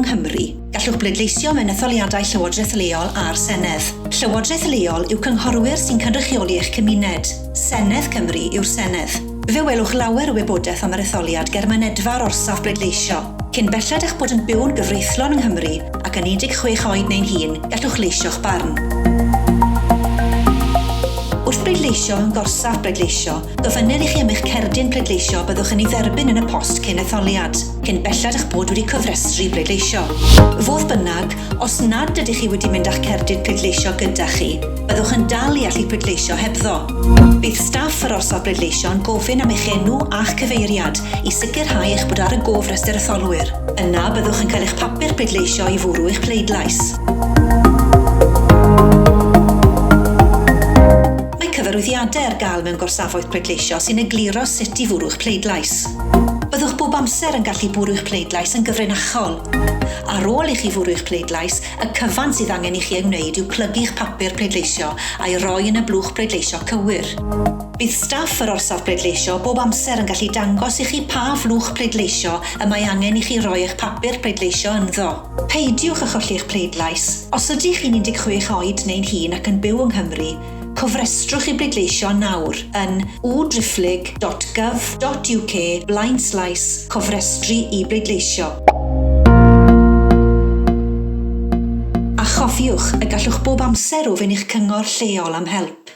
Nghymru, gallwch bleidleisio mewn etholiadau Llywodraeth Leol a'r Senedd. Llywodraeth Leol yw cynghorwyr sy'n cynrychioli eich cymuned. Senedd Cymru yw'r Senedd. Fe welwch lawer o wybodaeth am yr etholiad ger mynedfa'r orsaf bleidleisio. Cyn belled eich bod yn byw'n gyfreithlon yng Nghymru ac yn 16 oed neu'n hŷn, gallwch leisio'ch barn. Wrth bleidleisio mewn gorsaf bleidleisio, gofynnir i chi am eich cerdyn pleidleisio byddwch yn ei dderbyn yn y post cyn etholiad, cyn belled eich bod wedi cyfrestru bleidleisio. Fodd bynnag, os nad ydych chi wedi mynd â'ch cerdyn pleidleisio gyda chi, byddwch yn dal i allu pleidleisio hebddo. Bydd staff yr orsaf bleidleisio yn gofyn am eich enw a'ch cyfeiriad i sicrhau eich bod ar y gofrestr etholwyr. Yna byddwch yn cael eich papur pleidleisio i fwrw eich pleidlais. Cyfarwyddiadau ar gael mewn gorsafoedd pleidleisio sy'n egluro sut i fwrw'ch pleidlais. Byddwch bob amser yn gallu bwrw'ch pleidlais yn gyfrinachol. Ar ôl i chi fwrw'ch pleidlais, y cyfan sydd angen i chi ei wneud yw plygu'ch papur pleidleisio a'i roi yn y blwch pleidleisio cywir. Bydd staff yr orsaf pleidleisio bob amser yn gallu dangos i chi pa flwch pleidleisio y mae angen i chi roi eich papur pleidleisio ynddo. Peidiwch â cholli eich pleidlais. Os ydych chi'n 16 oed neu'n hŷn ac yn byw yng Nghymru, cofrestrwch i bleidleisio nawr yn www.gov.uk/cofrestru i bleidleisio. A chofiwch y gallwch bob amser ofyn i'ch cyngor lleol am help.